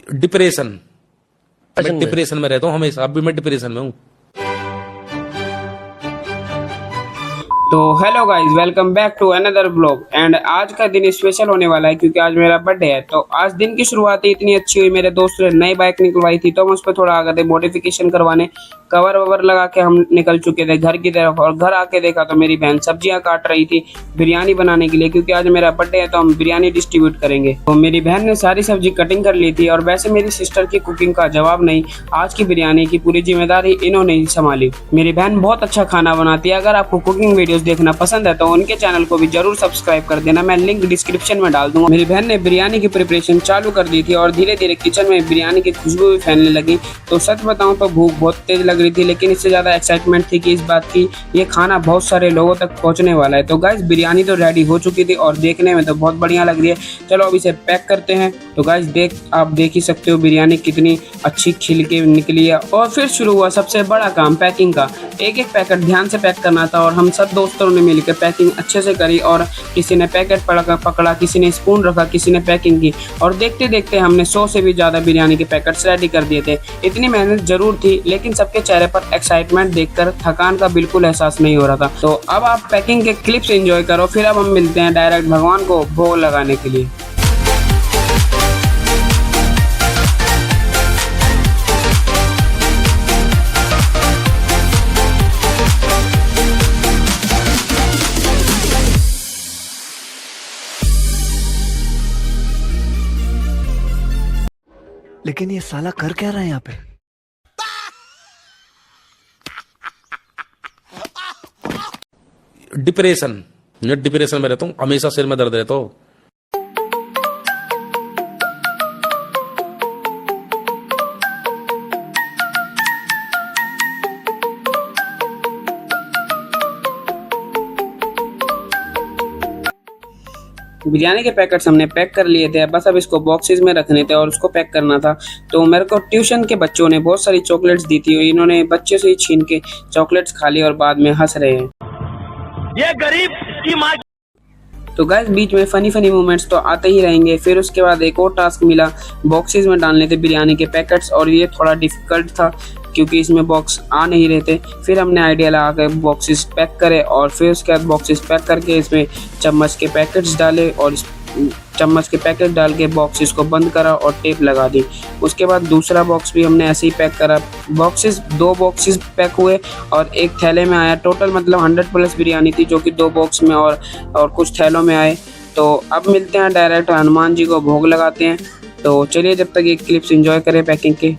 Depression. मैं depression में रहता हूँ हमेशा, अब भी मैं डिप्रेशन में हूँ। तो hello guys, welcome back to another blog. And आज का दिन स्पेशल होने वाला है क्योंकि आज मेरा बर्थडे है। तो आज दिन की शुरुआत ही इतनी अच्छी हुई, मेरे दोस्त ने नई बाइक निकलवाई थी तो हम उस पर थोड़ा आ गए थे मॉडिफिकेशन करवाने। कवर ववर लगा के हम निकल चुके थे घर की तरफ, और घर आके देखा तो मेरी बहन सब्जियां काट रही थी बिरयानी बनाने के लिए, क्योंकि आज मेरा बर्थडे है तो हम बिरयानी डिस्ट्रीब्यूट करेंगे। तो मेरी बहन ने सारी सब्जी कटिंग कर ली थी, और वैसे मेरी सिस्टर की कुकिंग का जवाब नहीं, आज की बिरयानी की पूरी जिम्मेदारी इन्होंने ही संभाली। मेरी बहन बहुत अच्छा खाना बनाती है। अगर आपको कुकिंग वीडियोस देखना पसंद है तो उनके चैनल को भी जरूर सब्सक्राइब कर देना, मैं लिंक डिस्क्रिप्शन में डाल दूंगा। मेरी बहन ने बिरयानी की प्रिपरेशन चालू कर दी थी और धीरे धीरे किचन में बिरयानी की खुशबू भी फैलने लगी। तो सच बताऊं तो भूख बहुत तेज लग रही थी, लेकिन इससे ज्यादा एक्साइटमेंट थी कि इस बात की ये खाना बहुत सारे लोगों तक पहुंचने वाला है। तो गाइस, बिरयानी तो रेडी हो चुकी थी और देखने में तो बहुत बढ़िया लग रही है। चलो अब इसे पैक करते हैं। तो गाइस आप देख ही सकते हो बिरयानी कितनी अच्छी खिल के निकली है। और फिर शुरू हुआ सबसे बड़ा काम, पैकिंग का। एक एक पैकेट ध्यान से पैक करना था और हम सब दोस्तों ने मिलकर पैकिंग अच्छे से करी। और किसी ने पैकेट पकड़ा, किसी ने स्पून रखा, किसी ने पैकिंग की, और देखते देखते हमने 100 से भी ज्यादा बिरयानी के पैकेट्स रेडी कर दिए थे। इतनी मेहनत जरूर थी, लेकिन सबके चेहरे पर एक्साइटमेंट देखकर थकान का बिल्कुल एहसास नहीं हो रहा था। तो अब आप पैकिंग के क्लिप्स एंजॉय करो, फिर अब हम मिलते हैं डायरेक्ट भगवान को भोग लगाने के लिए। लेकिन ये साला कर क्या रहा है यहाँ पे? डिप्रेशन। मैं डिप्रेशन में रहता हूँ हमेशा, सिर में दर्द रहता हो। बिरयानी के पैकेट्स हमने पैक कर लिए थे, बस अब इसको बॉक्सेस में रखने थे और उसको पैक करना था। तो मेरे को ट्यूशन के बच्चों ने बहुत सारी चॉकलेट्स दी थी, इन्होंने बच्चे से ही छीन के चॉकलेट्स खा ली और बाद में हंस रहे हैं। ये गरीब की माँ। तो गाइस, बीच में फनी मोमेंट्स तो आते ही रहेंगे। फिर उसके बाद एक और टास्क मिला, बॉक्सेस में डालने थे बिरयानी के पैकेट्स, और ये थोड़ा डिफिकल्ट था क्योंकि इसमें बॉक्स आ नहीं रहे थे। फिर हमने आइडिया लगा कर बॉक्सेस पैक करे, और फिर उसके बाद बॉक्सेस पैक करके इसमें चम्मच के पैकेट्स डाले, और चम्मच के पैकेट डाल के बॉक्सेस को बंद करा और टेप लगा दी। उसके बाद दूसरा बॉक्स भी हमने ऐसे ही पैक करा। दो बॉक्सेस पैक हुए और एक थैले में आया। टोटल मतलब 100+ बिरयानी थी, जो कि 2 बॉक्स में और कुछ थैलों में आए। तो अब मिलते हैं डायरेक्ट हनुमान जी को भोग लगाते हैं। तो चलिए जब तक ये क्लिप्स एंजॉय करें पैकिंग के।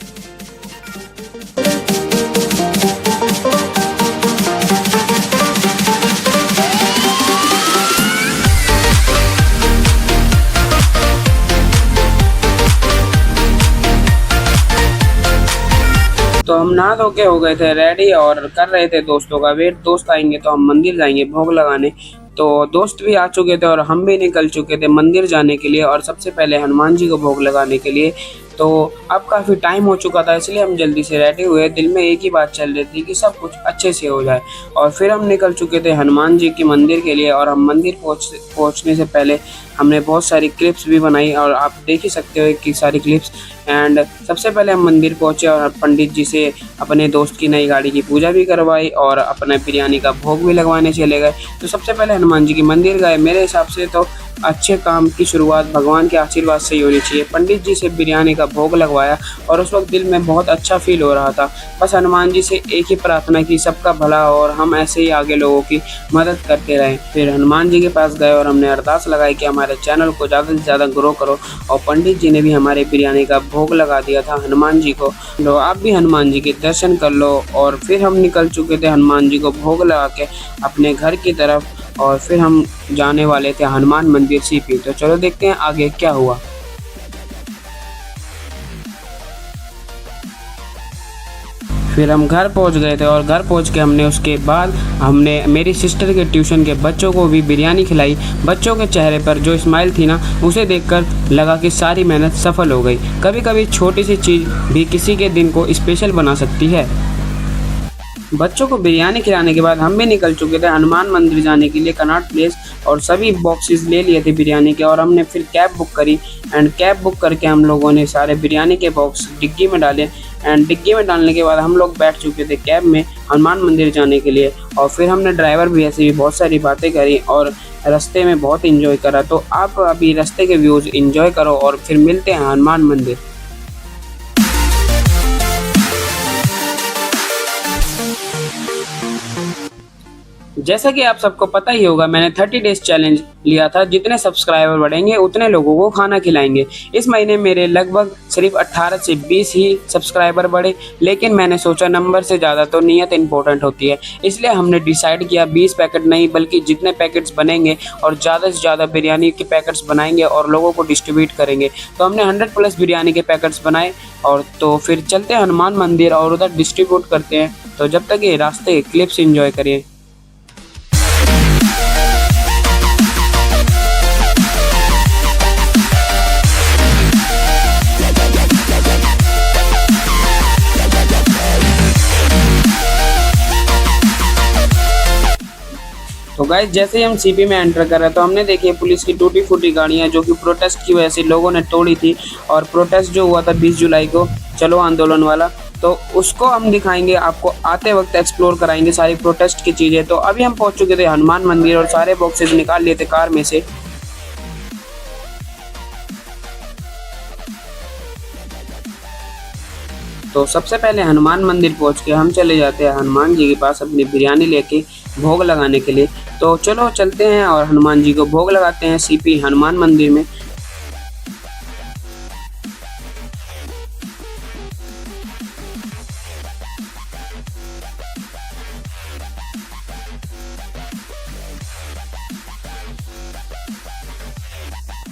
तो हम नहा धो के हो गए थे रेडी और कर रहे थे दोस्तों का वेट। दोस्त आएंगे तो हम मंदिर जाएंगे भोग लगाने। तो दोस्त भी आ चुके थे और हम भी निकल चुके थे मंदिर जाने के लिए, और सबसे पहले हनुमान जी को भोग लगाने के लिए। तो अब काफ़ी टाइम हो चुका था, इसलिए हम जल्दी से रेडी हुए। दिल में एक ही बात चल रही थी कि सब कुछ अच्छे से हो जाए। और फिर हम निकल चुके थे हनुमान जी की मंदिर के लिए, और हम मंदिर पहुंचने से पहले हमने बहुत सारी क्लिप्स भी बनाई, और आप देख ही सकते हो कि सारी क्लिप्स। एंड सबसे पहले हम मंदिर पहुंचे और पंडित जी से अपने दोस्त की नई गाड़ी की पूजा भी करवाई और अपने बिरयानी का भोग भी लगवाने चले गए। तो सबसे पहले हनुमान जी की मंदिर गए। मेरे हिसाब से तो अच्छे काम की शुरुआत भगवान के आशीर्वाद से ही होनी चाहिए। पंडित जी से बिरयानी का भोग लगवाया और उस वक्त दिल में बहुत अच्छा फील हो रहा था। बस हनुमान जी से एक ही प्रार्थना की, सबका भला हो और हम ऐसे ही आगे लोगों की मदद करते रहें। फिर हनुमान जी के पास गए और हमने अरदास लगाई कि हमारे चैनल को ज़्यादा से ज़्यादा ग्रो करो, और पंडित जी ने भी हमारे बिरयानी का भोग लगा दिया था हनुमान जी को। तो आप भी हनुमान जी के दर्शन कर लो। और फिर हम निकल चुके थे हनुमान जी को भोग लगा के अपने घर की तरफ, और फिर हम जाने वाले थे हनुमान मंदिर सीपी। तो चलो देखते हैं आगे क्या हुआ। फिर हम घर पहुंच गए थे, और घर पहुंच के उसके बाद हमने मेरी सिस्टर के ट्यूशन के बच्चों को भी बिरयानी खिलाई। बच्चों के चेहरे पर जो स्माइल थी ना, उसे देखकर लगा कि सारी मेहनत सफल हो गई। कभी कभी छोटी सी चीज़ भी किसी के दिन को स्पेशल बना सकती है। बच्चों को बिरयानी खिलाने के बाद हम भी निकल चुके थे हनुमान मंदिर जाने के लिए, कनॉट प्लेस। और सभी बॉक्सेस ले लिए थे बिरयानी के, और हमने फिर कैब बुक करी। एंड कैब बुक करके हम लोगों ने सारे बिरयानी के बॉक्स डिग्गी में डाले। एंड डिग्गी में डालने के बाद हम लोग बैठ चुके थे कैब में हनुमान मंदिर जाने के लिए। और फिर हमने ड्राइवर भी ऐसे भी बहुत सारी बातें करी और रास्ते में बहुत एंजॉय करा। तो आप अभी रास्ते के व्यूज़ एंजॉय करो और फिर मिलते हैं हनुमान मंदिर। जैसा कि आप सबको पता ही होगा, मैंने 30 डेज चैलेंज लिया था। जितने सब्सक्राइबर बढ़ेंगे उतने लोगों को खाना खिलाएंगे। इस महीने मेरे लगभग सिर्फ 18 से 20 ही सब्सक्राइबर बढ़े, लेकिन मैंने सोचा नंबर से ज़्यादा तो नीयत इंपॉर्टेंट होती है। इसलिए हमने डिसाइड किया 20 पैकेट नहीं बल्कि जितने पैकेट्स बनेंगे और ज़्यादा से ज़्यादा बिरयानी के पैकेट्स बनाएंगे और लोगों को डिस्ट्रीब्यूट करेंगे। तो हमने 100+ बिरयानी के पैकेट्स बनाए और तो फिर चलते हैं हनुमान मंदिर और उधर डिस्ट्रीब्यूट करते हैं। तो जब तक ये रास्ते क्लिप्स एंजॉय करिए। तो गाइस जैसे ही हम सीपी में एंटर कर रहे तो हमने देखी पुलिस की टूटी फूटी गाड़ियां जो कि प्रोटेस्ट की वजह से लोगों ने तोड़ी थी। और प्रोटेस्ट जो हुआ था 20 जुलाई को, चलो आंदोलन वाला, तो उसको हम दिखाएंगे आपको, आते वक्त एक्सप्लोर कराएंगे सारी प्रोटेस्ट की चीज़ें। तो अभी हम पहुंच चुके थे हनुमान मंदिर और सारे बॉक्सेस निकाल लिए थे कार में से। तो सबसे पहले हनुमान मंदिर पहुंच के हम चले जाते हैं हनुमान जी के पास अपनी बिरयानी लेके भोग लगाने के लिए। तो चलो चलते हैं और हनुमान जी को भोग लगाते हैं सीपी हनुमान मंदिर में।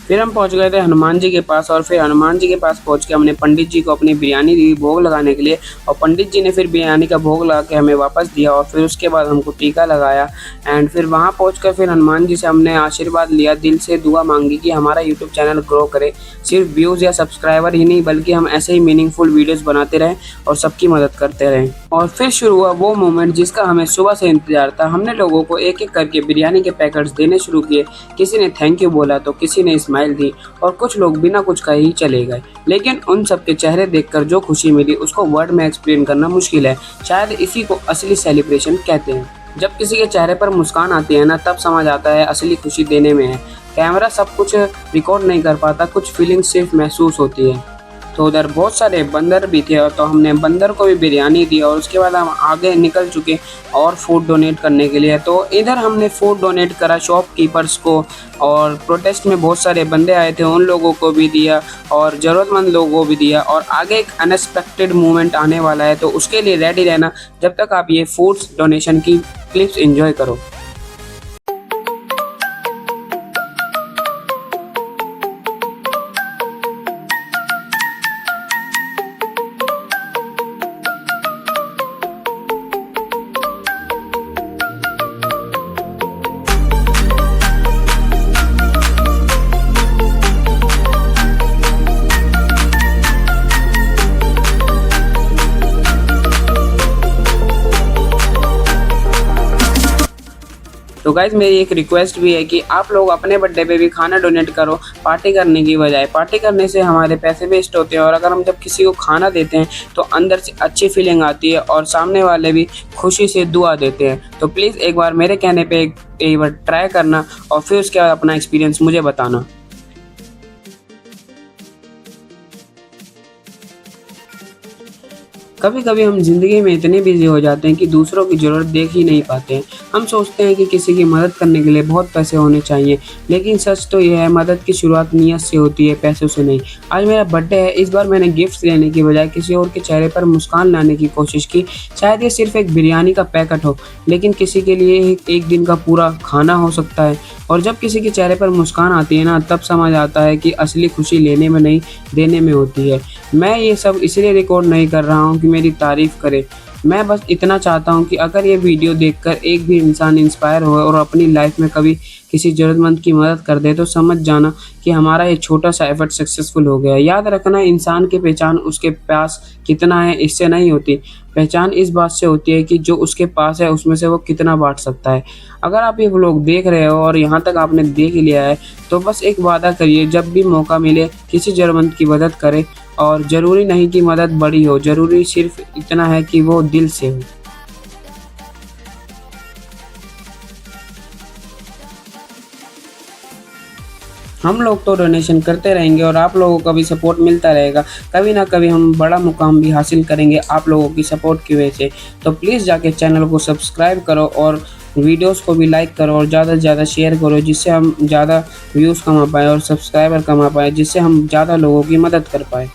फिर हम पहुंच गए थे हनुमान जी के पास और फिर हनुमान जी के पास पहुंच के हमने पंडित जी को अपनी बिरयानी दी भोग लगाने के लिए। और पंडित जी ने फिर बिरयानी का भोग लगा के हमें वापस दिया और फिर उसके बाद हमको टीका लगाया। एंड फिर वहां पहुंचकर फिर हनुमान जी से हमने आशीर्वाद लिया, दिल से दुआ मांगी कि हमारा यूट्यूब चैनल ग्रो करे, सिर्फ व्यूज़ या सब्सक्राइबर ही नहीं बल्कि हम ऐसे ही मीनिंगफुल वीडियोज़ बनाते रहें और सबकी मदद करते रहें। और फिर शुरू हुआ वो मोमेंट जिसका हमें सुबह से इंतजार था। हमने लोगों को एक एक करके बिरयानी के पैकेट्स देने शुरू किए। किसी ने थैंक यू बोला तो किसी ने स्माइल दी और कुछ लोग बिना कुछ कहे ही चले गए। लेकिन उन सबके चेहरे देखकर जो खुशी मिली उसको वर्ड में एक्सप्लेन करना मुश्किल है। शायद इसी को असली सेलिब्रेशन कहते हैं। जब किसी के चेहरे पर मुस्कान आती है ना, तब समझ आता है असली खुशी देने में है। कैमरा सब कुछ रिकॉर्ड नहीं कर पाता, कुछ फीलिंग्स सिर्फ महसूस होती है। तो उधर बहुत सारे बंदर भी थे और तो हमने बंदर को भी बिरयानी दी और उसके बाद हम आगे निकल चुके और फूड डोनेट करने के लिए। तो इधर हमने फूड डोनेट करा शॉपकीपर्स को और प्रोटेस्ट में बहुत सारे बंदे आए थे उन लोगों को भी दिया और ज़रूरतमंद लोगों को भी दिया। और आगे एक अनएक्सपेक्टेड मोमेंट आने वाला है तो उसके लिए रेडी रहना जब तक आप ये फूड्स डोनेशन की क्लिप्स एंजॉय करो। तो गाइज मेरी एक रिक्वेस्ट भी है कि आप लोग अपने बर्थडे पे भी खाना डोनेट करो पार्टी करने की बजाय। पार्टी करने से हमारे पैसे वेस्ट होते हैं और अगर हम जब किसी को खाना देते हैं तो अंदर से अच्छी फीलिंग आती है और सामने वाले भी खुशी से दुआ देते हैं। तो प्लीज़ एक बार मेरे कहने पे एक बार ट्राई करना और फिर उसके बाद अपना एक्सपीरियंस मुझे बताना। कभी कभी हम जिंदगी में इतने बिजी हो जाते हैं कि दूसरों की ज़रूरत देख ही नहीं पाते हैं। हम सोचते हैं कि किसी की मदद करने के लिए बहुत पैसे होने चाहिए, लेकिन सच तो यह है मदद की शुरुआत नीयत से होती है, पैसों से नहीं। आज मेरा बर्थडे है, इस बार मैंने गिफ्ट्स लेने की बजाय किसी और के चेहरे पर मुस्कान लाने की कोशिश की। शायद ये सिर्फ एक बिरयानी का पैकेट हो, लेकिन किसी के लिए एक दिन का पूरा खाना हो सकता है। और जब किसी के चेहरे पर मुस्कान आती है ना, तब समझ आता है कि असली खुशी लेने में नहीं देने में होती है। मैं ये सब इसलिए रिकॉर्ड नहीं कर रहा हूँ कि मेरी तारीफ़ करे, मैं बस इतना चाहता हूँ कि अगर ये वीडियो देखकर एक भी इंसान इंस्पायर हो और अपनी लाइफ में कभी किसी ज़रूरतमंद की मदद कर दे तो समझ जाना कि हमारा ये छोटा सा एफर्ट सक्सेसफुल हो गया। याद रखना, इंसान की पहचान उसके पास कितना है इससे नहीं होती, पहचान इस बात से होती है कि जो उसके पास है उसमें से वो कितना बांट सकता है। अगर आप ये व्लॉग देख रहे हो और यहाँ तक आपने देख लिया है तो बस एक वादा करिए, जब भी मौका मिले किसी ज़रूरतमंद की मदद करें। और ज़रूरी नहीं कि मदद बड़ी हो, ज़रूरी सिर्फ इतना है कि वो दिल से हो। हम लोग तो डोनेशन करते रहेंगे और आप लोगों का भी सपोर्ट मिलता रहेगा। कभी ना कभी हम बड़ा मुकाम भी हासिल करेंगे आप लोगों की सपोर्ट की वजह से। तो प्लीज़ जाके चैनल को सब्सक्राइब करो और वीडियोस को भी लाइक करो और ज़्यादा से ज़्यादा शेयर करो, जिससे हम ज़्यादा व्यूज़ कमा पाएँ और सब्सक्राइबर कमा पाएँ, जिससे हम ज़्यादा लोगों की मदद कर पाएँ।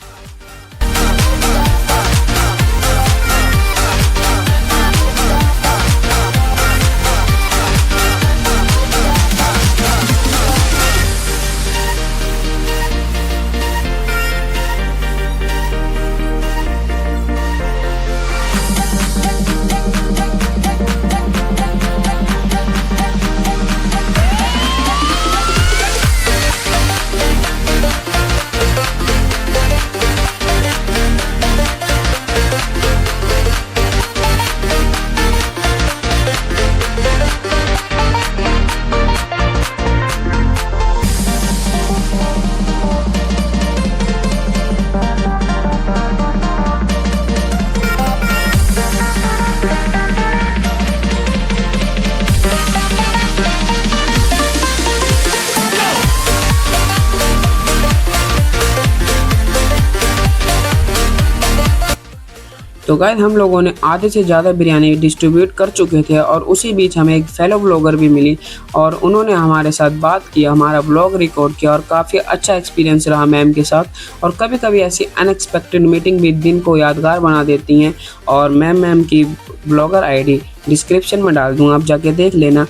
तो गाइस, हम लोगों ने आधे से ज़्यादा बिरयानी डिस्ट्रीब्यूट कर चुके थे और उसी बीच हमें एक फेलो ब्लॉगर भी मिली और उन्होंने हमारे साथ बात किया, हमारा ब्लॉग रिकॉर्ड किया और काफ़ी अच्छा एक्सपीरियंस रहा मैम के साथ। और कभी कभी ऐसी अनएक्सपेक्टेड मीटिंग भी दिन को यादगार बना देती हैं। और मैम की ब्लॉगर आईडी डिस्क्रिप्शन में डाल दूँगा, आप जाके देख लेना।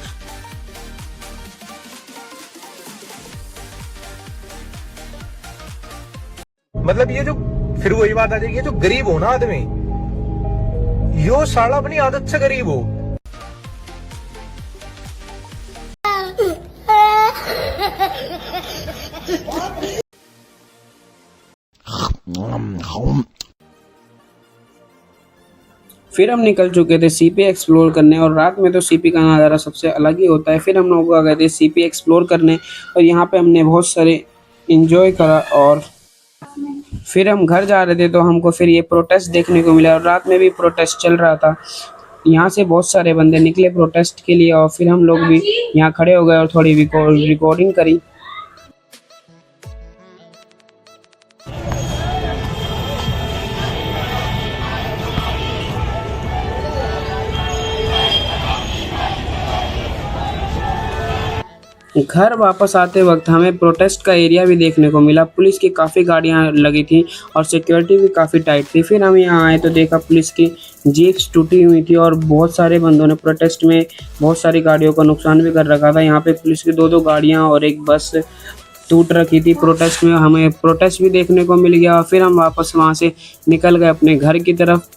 मतलब ये जो फिर वही बात आ जाएगी, ये जो गरीब हो ना आदमी, यो साला अपनी आदत से गरीब हो। फिर हम निकल चुके थे सीपी एक्सप्लोर करने और रात में तो सीपी का नज़ारा सबसे अलग ही होता है। फिर हम लोग आ गए थे सीपी एक्सप्लोर करने और यहाँ पे हमने बहुत सारे इंजॉय करा। और फिर हम घर जा रहे थे तो हमको फिर ये प्रोटेस्ट देखने को मिला और रात में भी प्रोटेस्ट चल रहा था। यहाँ से बहुत सारे बंदे निकले प्रोटेस्ट के लिए और फिर हम लोग भी यहाँ खड़े हो गए और थोड़ी रिकॉर्डिंग करी। घर वापस आते वक्त हमें प्रोटेस्ट का एरिया भी देखने को मिला। पुलिस की काफ़ी गाड़ियां लगी थी और सिक्योरिटी भी काफ़ी टाइट थी। फिर हम यहाँ आए तो देखा पुलिस की जीप्स टूटी हुई थी और बहुत सारे बंदों ने प्रोटेस्ट में बहुत सारी गाड़ियों का नुकसान भी कर रखा था। यहाँ पे पुलिस की दो गाड़ियाँ और एक बस टूट रखी थी प्रोटेस्ट में। हमें प्रोटेस्ट भी देखने को मिल गया और फिर हम वापस वहाँ से निकल गए अपने घर की तरफ।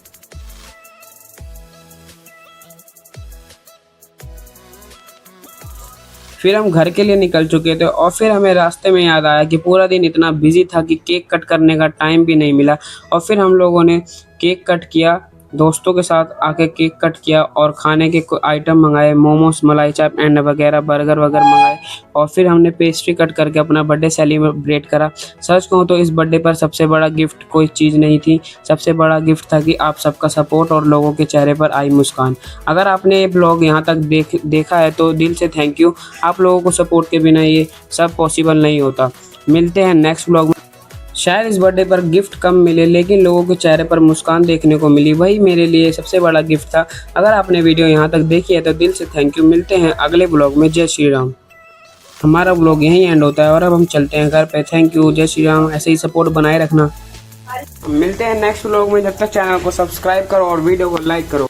फिर हम घर के लिए निकल चुके थे और फिर हमें रास्ते में याद आया कि पूरा दिन इतना बिजी था कि केक कट करने का टाइम भी नहीं मिला। और फिर हम लोगों ने केक कट किया, दोस्तों के साथ आके केक कट किया और खाने के आइटम मंगाए, मोमोज, मलाई चाप एंड वगैरह बर्गर मंगाए। और फिर हमने पेस्ट्री कट करके अपना बर्थडे सेलिब्रेट करा। सच कहूँ तो इस बर्थडे पर सबसे बड़ा गिफ्ट कोई चीज़ नहीं थी, सबसे बड़ा गिफ्ट था कि आप सबका सपोर्ट और लोगों के चेहरे पर आई मुस्कान। अगर आपने ये ब्लॉग यहाँ तक देखा है तो दिल से थैंक यू। आप लोगों को सपोर्ट के बिना ये सब पॉसिबल नहीं होता। मिलते हैं नेक्स्ट ब्लॉग में। शायद इस बर्थडे पर गिफ्ट कम मिले लेकिन लोगों के चेहरे पर मुस्कान देखने को मिली, वही मेरे लिए सबसे बड़ा गिफ्ट था। अगर आपने वीडियो यहाँ तक देखी है तो दिल से थैंक यू। मिलते हैं अगले ब्लॉग में। जय श्री राम। हमारा ब्लॉग यहीं एंड होता है और अब हम चलते हैं घर पे। थैंक यू, जय श्री राम। ऐसे ही सपोर्ट बनाए रखना। मिलते हैं नेक्स्ट ब्लॉग में। जब तक चैनल को सब्सक्राइब करो और वीडियो को लाइक करो।